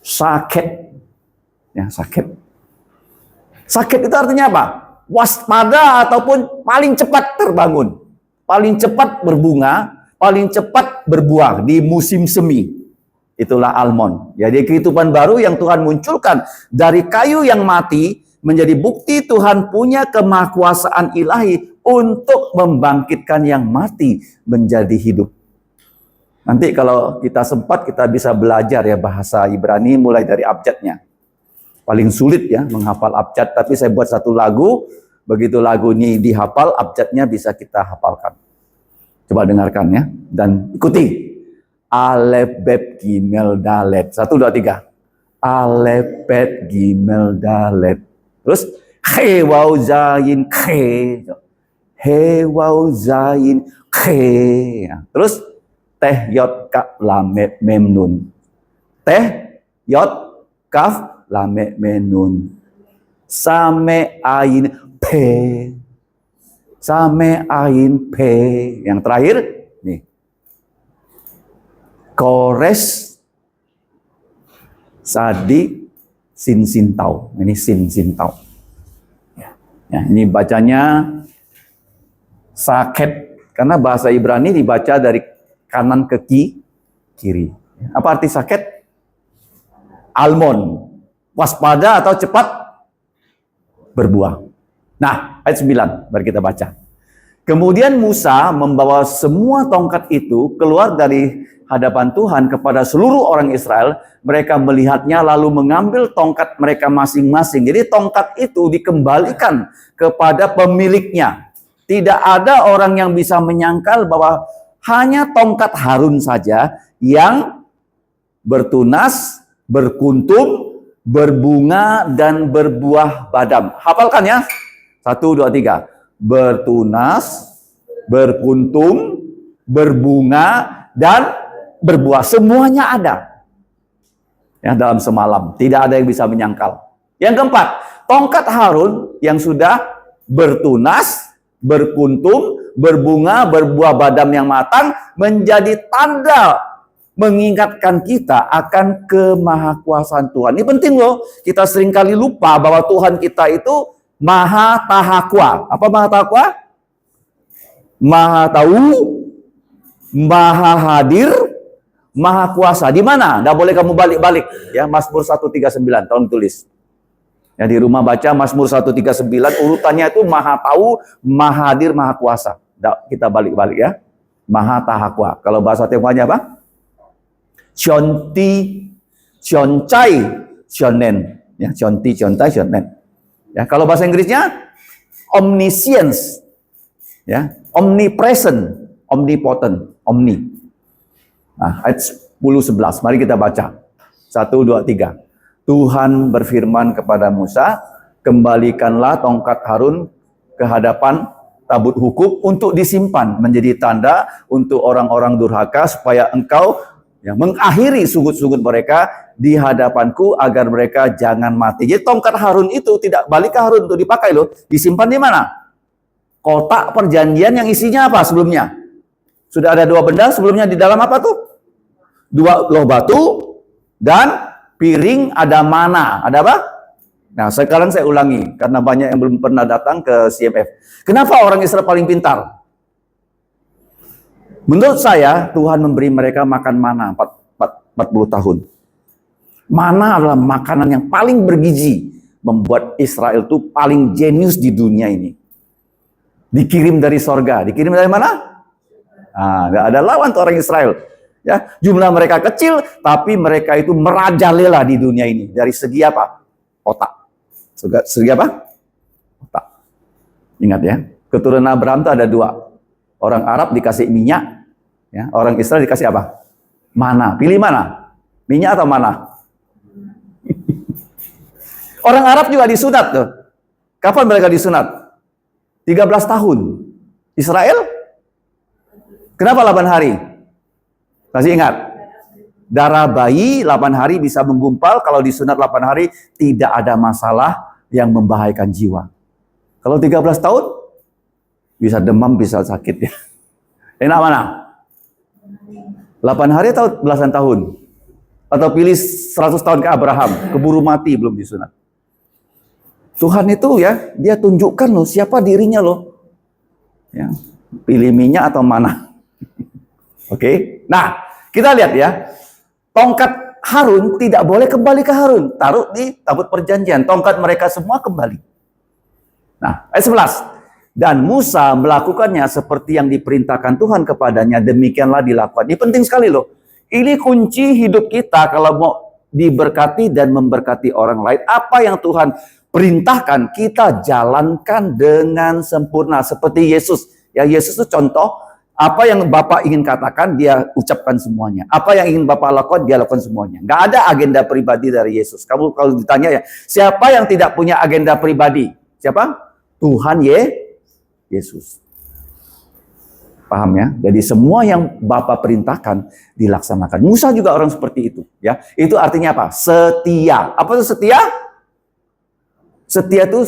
Saket. Ya, saket. Saket itu artinya apa? Waspada ataupun paling cepat terbangun. Paling cepat berbunga, paling cepat berbuah di musim semi. Itulah Almon. Jadi kehidupan baru yang Tuhan munculkan dari kayu yang mati menjadi bukti Tuhan punya kemahakuasaan ilahi untuk membangkitkan yang mati menjadi hidup. Nanti kalau kita sempat kita bisa belajar ya bahasa Ibrani mulai dari abjadnya. Paling sulit ya menghafal abjad, tapi saya buat satu lagu, begitu lagu ini dihafal, abjadnya bisa kita hafalkan. Coba dengarkan ya, dan ikuti. Alef, Bet, Gimel, Dalet. 1, 2, 3. Alef, Bet, Gimel, Dalet. Terus, He, Waw, Zayin, He. He, Waw, Zayin, He. Terus, Teh, Yot, Kaf, Lamet, Mem, Nun. Teh, Yot, Kaf, Lamet, Mem, Nun. Same, Ain, Pe. Same, Ain, Pe. Yang terakhir, nih. Kores, Sadi, Sin, Sintau. Ini Sin, Sintau. Ya, ini bacanya Saket. Karena bahasa Ibrani dibaca dari kanan ke kiri. Apa arti Saket? Almon. Waspada atau cepat berbuah. Nah, ayat 9. Mari kita baca. Kemudian Musa membawa semua tongkat itu keluar dari hadapan Tuhan kepada seluruh orang Israel. Mereka melihatnya lalu mengambil tongkat mereka masing-masing. Jadi tongkat itu dikembalikan kepada pemiliknya. Tidak ada orang yang bisa menyangkal bahwa hanya tongkat Harun saja yang bertunas, berkuntum, berbunga, dan berbuah badam. Hafalkan ya. 1, 2, 3. Bertunas, berkuntum, berbunga, dan berbuah. Semuanya ada. Ya, dalam semalam. Tidak ada yang bisa menyangkal. Yang keempat, tongkat Harun yang sudah bertunas, berkuntum, berbunga, berbuah badam yang matang, menjadi tanda mengingatkan kita akan kemahakuasaan Tuhan. Ini penting loh. Kita seringkali lupa bahwa Tuhan kita itu Maha Tahakwa. Apa Maha Tahakwa? Maha tahu, Maha hadir, Maha kuasa. Di mana? Nggak boleh kamu balik-balik. Ya, Mazmur 139. Tolong tulis. Ya, di rumah baca Mazmur 139. Urutannya itu Maha tahu, Maha hadir, Maha kuasa. Nggak, kita balik-balik ya. Maha Tahakwa. Kalau bahasa Tionghoanya apa? Chonti, Choncai, Chonen. Ya, Chonti, Chontai, Chonen. Ya, kalau bahasa Inggrisnya omniscience. Ya, omnipresent, omnipotent, omni. Nah, ayat 10-11. Mari kita baca. 1, 2, 3. Tuhan berfirman kepada Musa, kembalikanlah tongkat Harun ke hadapan tabut hukum untuk disimpan menjadi tanda untuk orang-orang durhaka supaya engkau ya, mengakhiri sungut-sungut mereka di hadapanku agar mereka jangan mati. Jadi tongkat Harun itu tidak balik ke Harun untuk dipakai loh. Disimpan di mana? Kotak perjanjian yang isinya apa sebelumnya? Sudah ada 2 benda sebelumnya di dalam apa tuh? 2 loh batu dan piring ada mana. Ada apa? Nah, sekarang saya ulangi karena banyak yang belum pernah datang ke CMF. Kenapa orang Israel paling pintar? Menurut saya, Tuhan memberi mereka makan mana 40 tahun. Mana adalah makanan yang paling bergizi, membuat Israel itu paling jenius di dunia ini. Dikirim dari sorga. Dikirim dari mana? Nggak ada lawan tuh orang Israel. Ya, jumlah mereka kecil, tapi mereka itu merajalela di dunia ini. Dari segi apa? Otak. Segi apa? Otak. Ingat ya, keturunan Abraham itu ada dua. Orang Arab dikasih minyak, ya, orang Israel dikasih apa? Mana. Pilih mana? Minyak atau mana? Orang Arab juga disunat tuh. Kapan mereka disunat? 13 tahun. Israel? Kenapa 8 hari? Masih ingat? Darah bayi 8 hari bisa menggumpal. Kalau disunat 8 hari tidak ada masalah yang membahayakan jiwa. Kalau 13 tahun bisa demam, bisa sakit ya. Enak mana? 8 hari atau belasan tahun? Atau pilih 100 tahun ke Abraham, keburu mati belum disunat. Tuhan itu ya, dia tunjukkan loh siapa dirinya loh. Ya, pilih minyak atau mana? Oke. Nah, kita lihat ya. Tongkat Harun tidak boleh kembali ke Harun. Taruh di tabut perjanjian. Tongkat mereka semua kembali. Nah, ayat 11. Dan Musa melakukannya seperti yang diperintahkan Tuhan kepadanya. Demikianlah dilakukan. Ini penting sekali loh. Ini kunci hidup kita kalau mau diberkati dan memberkati orang lain. Apa yang Tuhan perintahkan, kita jalankan dengan sempurna. Seperti Yesus. Ya, Yesus itu contoh. Apa yang Bapak ingin katakan, dia ucapkan semuanya. Apa yang ingin Bapak lakukan, dia lakukan semuanya. Nggak ada agenda pribadi dari Yesus. Kamu kalau ditanya ya, siapa yang tidak punya agenda pribadi? Siapa? Tuhan Yesus. Paham ya? Jadi semua yang Bapak perintahkan dilaksanakan. Musa juga orang seperti itu. Ya, itu artinya apa? Setia. Apa itu setia? Setia itu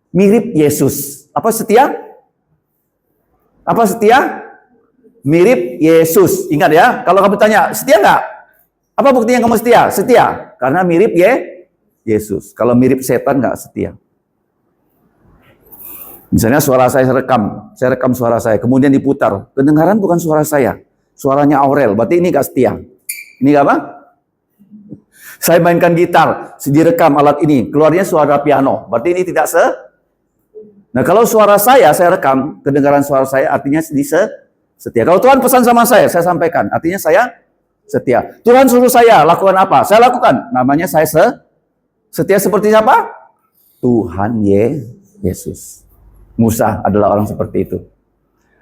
mirip Yesus. Apa setia? Apa setia? Mirip Yesus. Ingat ya, kalau kamu tanya, setia nggak? Apa buktinya kamu setia? Setia. Karena mirip Yesus. Kalau mirip setan nggak setia. Misalnya suara saya rekam suara saya, kemudian diputar. Kedengaran bukan suara saya. Suaranya Aurel, berarti ini nggak setia. Ini nggak apa? Saya mainkan gitar, direkam alat ini, keluarnya suara piano. Berarti ini tidak Nah, kalau suara saya rekam, kedengaran suara saya artinya setia. Kalau Tuhan pesan sama saya sampaikan, artinya saya setia. Tuhan suruh saya lakukan apa? Saya lakukan. Namanya saya setia seperti siapa? Tuhan Yesus. Musa adalah orang seperti itu.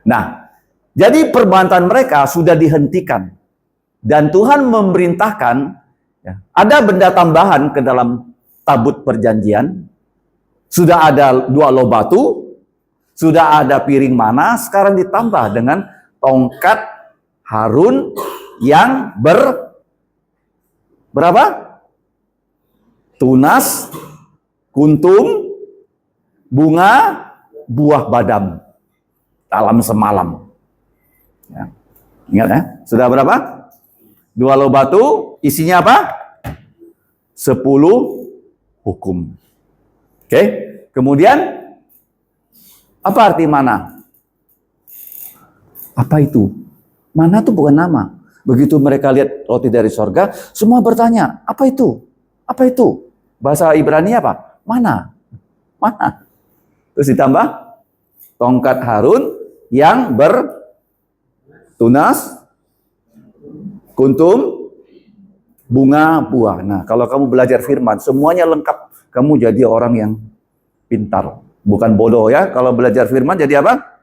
Nah, jadi perbantan mereka sudah dihentikan. Dan Tuhan memerintahkan, ya, ada benda tambahan ke dalam tabut perjanjian. Sudah ada 2 loh batu, sudah ada piring mana, sekarang ditambah dengan tongkat Harun yang berapa? Tunas, kuntum, bunga, buah badam dalam semalam. Ya. Ingat ya? Sudah berapa? 2 loh batu, isinya apa? 10 hukum. Oke, kemudian apa arti mana? Apa itu? Mana itu bukan nama. Begitu mereka lihat roti dari sorga, semua bertanya, apa itu? Apa itu? Bahasa Ibrani apa? Mana? Mana? Terus ditambah tongkat Harun yang bertunas, kuntum, bunga, buah. Nah, kalau kamu belajar firman, semuanya lengkap. Kamu jadi orang yang pintar, bukan bodoh ya. Kalau belajar firman jadi apa?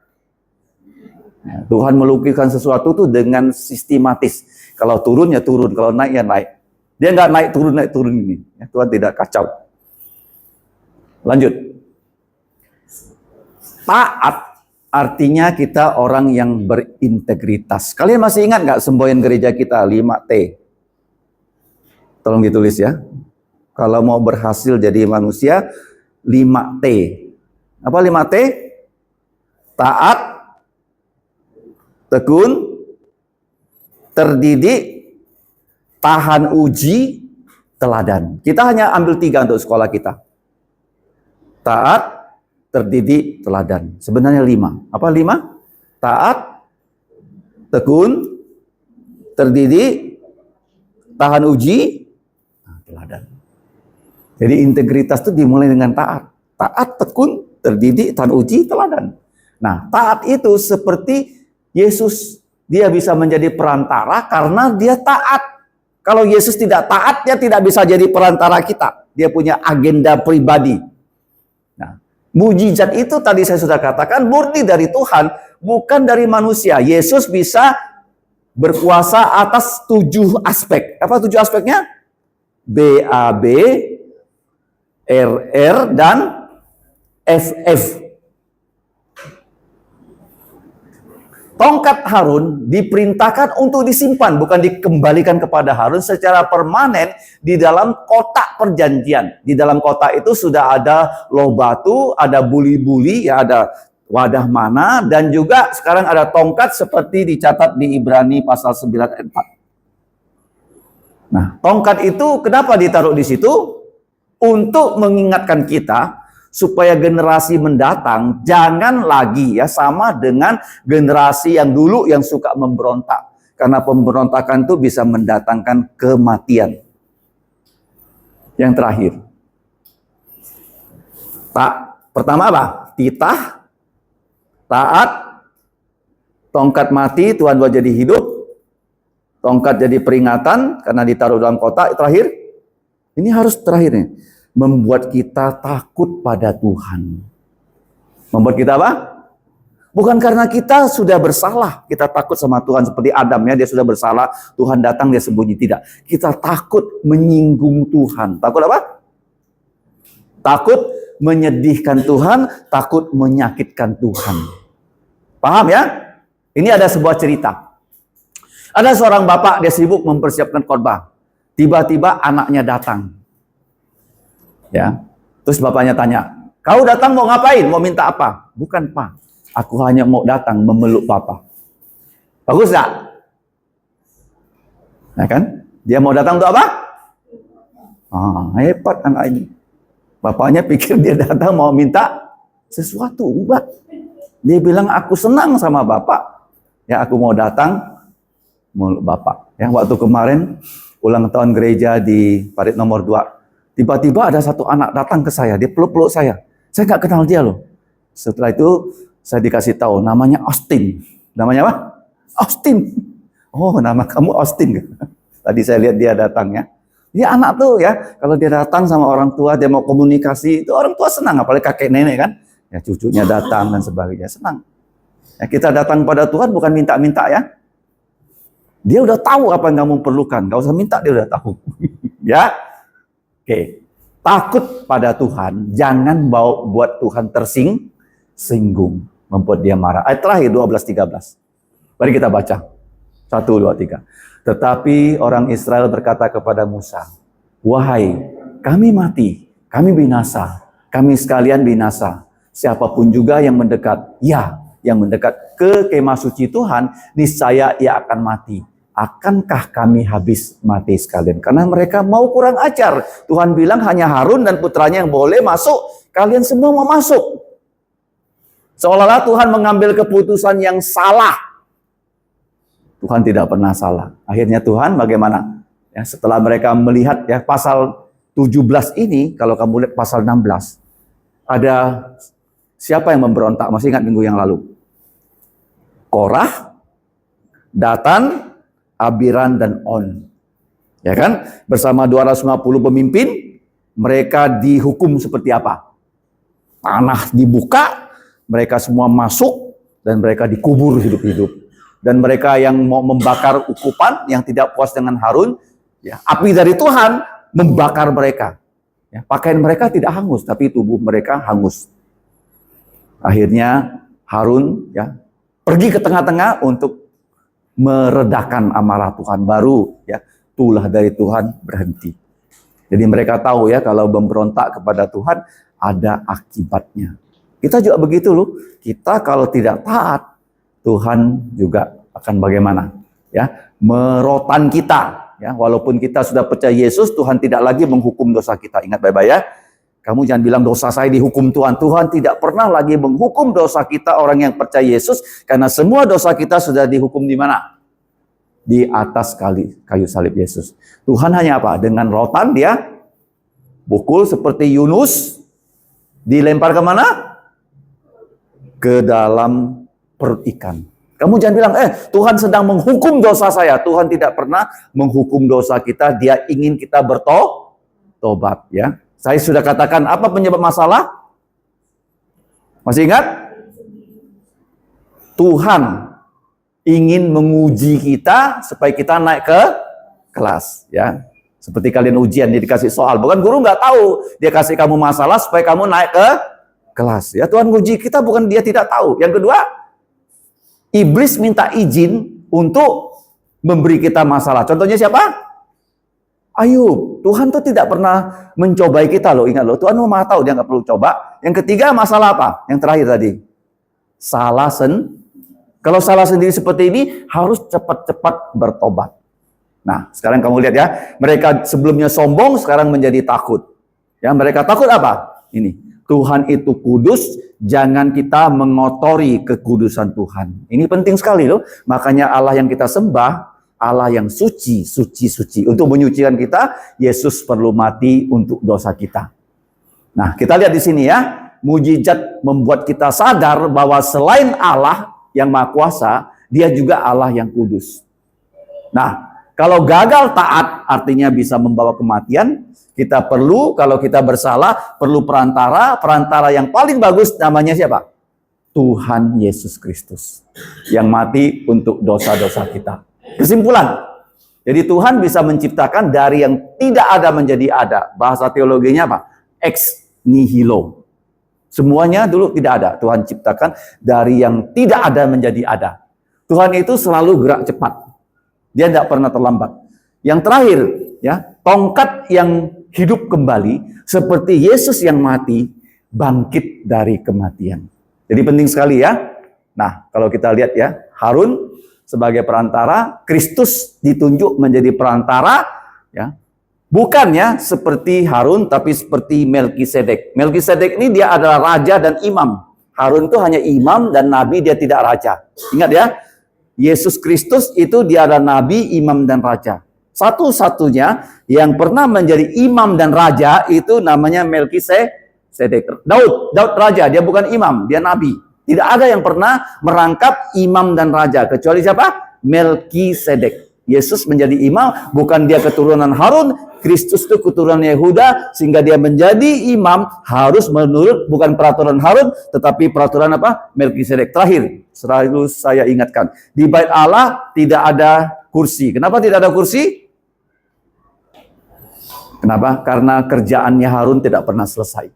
Ya, Tuhan melukiskan sesuatu itu dengan sistematis. Kalau turun ya turun, kalau naik ya naik. Dia nggak naik turun ini. Ya, Tuhan tidak kacau. Lanjut. Taat artinya kita orang yang berintegritas. Kalian masih ingat nggak semboyan gereja kita 5T? Tolong ditulis ya. Kalau mau berhasil jadi manusia, 5T. Apa 5T? Taat, tekun, terdidik, tahan uji, teladan. Kita hanya ambil 3 untuk sekolah kita. Taat, terdidik, teladan. Sebenarnya 5. Apa 5? Taat, tekun, terdidik, tahan uji, teladan. Jadi integritas itu dimulai dengan taat. Taat, tekun, terdidik, tahan uji, teladan. Nah, taat itu seperti Yesus. Dia bisa menjadi perantara karena dia taat. Kalau Yesus tidak taat, dia tidak bisa jadi perantara kita. Dia punya agenda pribadi. Nah, mujizat itu tadi saya sudah katakan murni dari Tuhan, bukan dari manusia. Yesus bisa berkuasa atas 7 aspek. Apa 7 aspeknya? BAB, RR, dan FF. Tongkat Harun diperintahkan untuk disimpan, bukan dikembalikan kepada Harun secara permanen di dalam kotak perjanjian. Di dalam kotak itu sudah ada loh batu, ada buli-buli, ya, ada wadah mana, dan juga sekarang ada tongkat seperti dicatat di Ibrani pasal 9 ayat 4. Nah, tongkat itu kenapa ditaruh di situ? Untuk mengingatkan kita supaya generasi mendatang jangan lagi ya sama dengan generasi yang dulu yang suka memberontak. Karena pemberontakan itu bisa mendatangkan kematian. Yang terakhir. Pertama apa? Titah, taat, tongkat mati, Tuhan buat jadi hidup, tongkat jadi peringatan karena ditaruh dalam kotak. Terakhir, ini harus terakhir nih, membuat kita takut pada Tuhan. Membuat kita apa? Bukan karena kita sudah bersalah, kita takut sama Tuhan seperti Adam ya, dia sudah bersalah, Tuhan datang dia sembunyi, tidak. Kita takut menyinggung Tuhan. Takut apa? Takut menyedihkan Tuhan, takut menyakitkan Tuhan. Paham ya? Ini ada sebuah cerita. Ada seorang bapak, dia sibuk mempersiapkan khotbah. Tiba-tiba anaknya datang. Ya. Terus bapaknya tanya, "Kau datang mau ngapain? Mau minta apa?" "Bukan, Pak. Aku hanya mau datang memeluk Papa." Bagus enggak? Nah kan? Dia mau datang untuk apa? Hebat anak ini. Bapaknya pikir dia datang mau minta sesuatu. Enggak. Dia bilang, "Aku senang sama Bapak. Ya, aku mau datang memeluk Bapak." Ya, waktu kemarin ulang tahun gereja di Parit nomor 2. Tiba-tiba ada satu anak datang ke saya, dia peluk-peluk saya. Saya nggak kenal dia loh. Setelah itu saya dikasih tahu namanya Austin. Namanya apa? Austin. Oh, nama kamu Austin. Tadi saya lihat dia datangnya. Dia anak tuh ya, kalau dia datang sama orang tua, dia mau komunikasi, itu orang tua senang, apalagi kakek nenek kan. Ya cucunya datang dan sebagainya, senang. Ya, kita datang pada Tuhan bukan minta-minta ya. Dia udah tahu apa yang kamu perlukan, nggak usah minta, dia udah tahu. Ya. Oke, takut pada Tuhan, jangan buat Tuhan tersinggung, membuat dia marah. Ayat terakhir 12-13. Mari kita baca. 1, 2, 3. Tetapi orang Israel berkata kepada Musa, "Wahai, kami mati, kami binasa, kami sekalian binasa. Siapapun juga yang mendekat, ya, yang mendekat ke kemah suci Tuhan, niscaya ia akan mati. Akankah kami habis mati sekalian?" Karena mereka mau kurang ajar. Tuhan bilang hanya Harun dan putranya yang boleh masuk. Kalian semua mau masuk. Seolah-olah Tuhan mengambil keputusan yang salah. Tuhan tidak pernah salah. Akhirnya Tuhan bagaimana? Ya, setelah mereka melihat ya pasal 17 ini, kalau kamu lihat pasal 16, ada siapa yang memberontak? Masih ingat minggu yang lalu? Korah, Datan, Abiram, dan On. Ya kan? Bersama 250 pemimpin, mereka dihukum seperti apa? Tanah dibuka, mereka semua masuk, dan mereka dikubur hidup-hidup. Dan mereka yang mau membakar ukupan, yang tidak puas dengan Harun, ya, api dari Tuhan membakar mereka. Ya, pakaian mereka tidak hangus, tapi tubuh mereka hangus. Akhirnya Harun ya pergi ke tengah-tengah untuk meredakan amarah Tuhan. Baru ya tulah dari Tuhan berhenti. Jadi mereka tahu ya kalau memberontak kepada Tuhan ada akibatnya. Kita juga begitu loh. Kita kalau tidak taat, Tuhan juga akan bagaimana? Ya, merotan kita. Ya, walaupun kita sudah percaya Yesus, Tuhan tidak lagi menghukum dosa kita. Ingat baik-baik ya. Kamu jangan bilang dosa saya dihukum Tuhan. Tuhan tidak pernah lagi menghukum dosa kita orang yang percaya Yesus. Karena semua dosa kita sudah dihukum di mana? Di atas kayu salib Yesus. Tuhan hanya apa? Dengan rotan dia pukul seperti Yunus. Dilempar kemana? Ke dalam perut ikan. Kamu jangan bilang, Tuhan sedang menghukum dosa saya. Tuhan tidak pernah menghukum dosa kita. Dia ingin kita bertobat, ya. Saya sudah katakan apa penyebab masalah? Masih ingat? Tuhan ingin menguji kita supaya kita naik ke kelas, ya. Seperti kalian ujian, dia dikasih soal. Bukan guru nggak tahu, dia kasih kamu masalah supaya kamu naik ke kelas. Ya, Tuhan uji kita bukan dia tidak tahu. Yang kedua, iblis minta izin untuk memberi kita masalah. Contohnya siapa? Ayub. Tuhan tuh tidak pernah mencobai kita loh. Ingat loh, Tuhan mau tahu, dia nggak perlu coba. Yang ketiga, masalah apa? Yang terakhir tadi. Kalau salah sendiri seperti ini, harus cepat-cepat bertobat. Nah, sekarang kamu lihat ya. Mereka sebelumnya sombong, sekarang menjadi takut. Ya, mereka takut apa? Ini. Tuhan itu kudus, jangan kita mengotori kekudusan Tuhan. Ini penting sekali loh. Makanya Allah yang kita sembah, Allah yang suci, suci, suci. Untuk menyucikan kita, Yesus perlu mati untuk dosa kita. Nah, kita lihat di sini ya. Mujizat membuat kita sadar bahwa selain Allah yang Maha Kuasa, dia juga Allah yang kudus. Nah, kalau gagal taat artinya bisa membawa kematian. Kita perlu, kalau kita bersalah, perlu perantara. Perantara yang paling bagus namanya siapa? Tuhan Yesus Kristus. Yang mati untuk dosa-dosa kita. Kesimpulan, jadi Tuhan bisa menciptakan dari yang tidak ada menjadi ada. Bahasa teologinya apa? Ex nihilo. Semuanya dulu tidak ada. Tuhan ciptakan dari yang tidak ada menjadi ada. Tuhan itu selalu gerak cepat. Dia tidak pernah terlambat. Yang terakhir, ya, tongkat yang hidup kembali seperti Yesus yang mati bangkit dari kematian. Jadi penting sekali ya. Nah, kalau kita lihat ya, Harun sebagai perantara, Kristus ditunjuk menjadi perantara, ya. Bukannya seperti Harun, tapi seperti Melkisedek. Melkisedek ini dia adalah raja dan imam. Harun itu hanya imam dan nabi, dia tidak raja. Ingat ya, Yesus Kristus itu dia adalah nabi, imam, dan raja. Satu-satunya yang pernah menjadi imam dan raja itu namanya Melkisedek. Daud raja, dia bukan imam, dia nabi. Tidak ada yang pernah merangkap imam dan raja, kecuali siapa? Melkisedek. Yesus menjadi imam, bukan dia keturunan Harun, Kristus itu keturunan Yehuda, sehingga dia menjadi imam harus menurut bukan peraturan Harun, tetapi peraturan apa? Melkisedek. Terakhir, selalu saya ingatkan, di Bait Allah tidak ada kursi. Kenapa tidak ada kursi? Kenapa? Karena kerjaannya Harun tidak pernah selesai.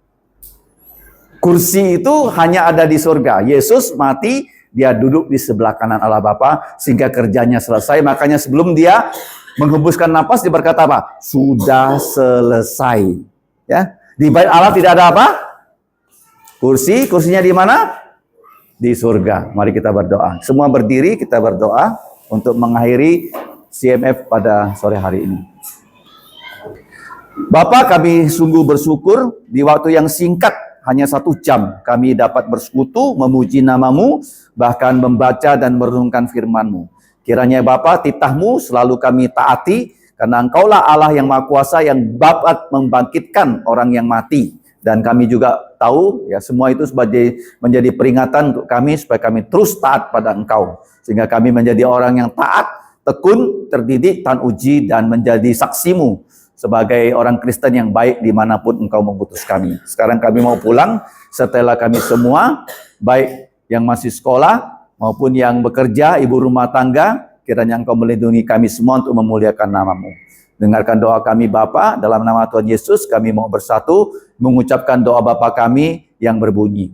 Kursi itu hanya ada di surga. Yesus mati, dia duduk di sebelah kanan Allah Bapa sehingga kerjanya selesai. Makanya sebelum dia menghembuskan napas, dia berkata apa? Sudah selesai. Ya, di Bait Allah tidak ada apa? Kursi. Kursinya di mana? Di surga. Mari kita berdoa. Semua berdiri, kita berdoa untuk mengakhiri CMF pada sore hari ini. Bapa, kami sungguh bersyukur di waktu yang singkat, hanya 1 jam, kami dapat bersekutu, memuji nama-Mu, bahkan membaca dan merenungkan firman-Mu. Kiranya Bapa, titah-Mu selalu kami taati, karena Engkaulah Allah yang Maha Kuasa yang dapat membangkitkan orang yang mati. Dan kami juga tahu, ya, semua itu sebagai menjadi peringatan untuk kami, supaya kami terus taat pada Engkau. Sehingga kami menjadi orang yang taat, tekun, terdidik, tahan uji, dan menjadi saksi-Mu sebagai orang Kristen yang baik dimanapun Engkau mengutus kami. Sekarang kami mau pulang, setelah kami semua, baik yang masih sekolah maupun yang bekerja, ibu rumah tangga, kiranya Engkau melindungi kami semua untuk memuliakan nama-Mu. Dengarkan doa kami Bapa, dalam nama Tuhan Yesus kami mau bersatu, mengucapkan doa Bapa kami yang berbunyi.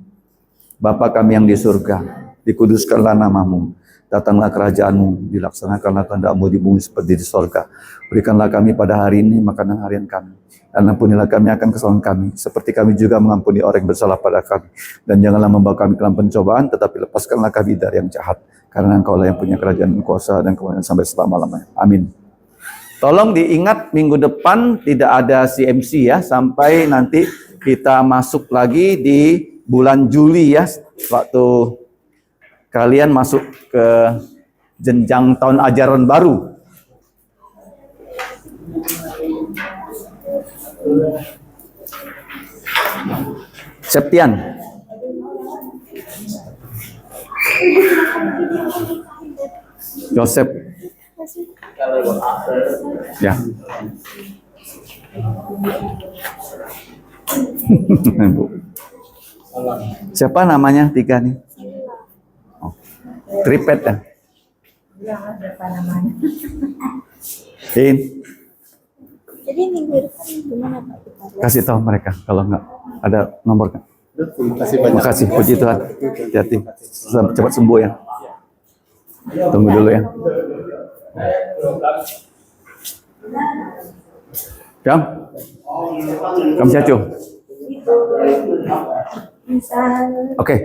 Bapa kami yang di surga, dikuduskanlah nama-Mu. Datanglah kerajaan-Mu, dilaksanakanlah kehendak-Mu di bumi seperti di sorga. Berikanlah kami pada hari ini makanan harian kami. Dan ampunilah kami akan kesalahan kami, seperti kami juga mengampuni orang yang bersalah pada kami. Dan janganlah membawa kami ke dalam pencobaan, tetapi lepaskanlah kami dari yang jahat. Karena Engkau-lah yang punya kerajaan, kuasa, dan kemuliaan sampai selama-lamanya. Amin. Tolong diingat minggu depan tidak ada CMC ya, sampai nanti kita masuk lagi di bulan Juli ya, waktu kalian masuk ke jenjang tahun ajaran baru. Septian. Joseph. Ya. Bu. Siapa namanya tiga nih? Oh. Tripet ya? In. Jadi minggu depan gimana Pak? Kasih tahu mereka kalau nggak ada nomor kan. Terima kasih, puji Tuhan. Hati-hati, cepat sembuh ya. Tunggu dulu ya. Kam, Kam Cacu. Oke.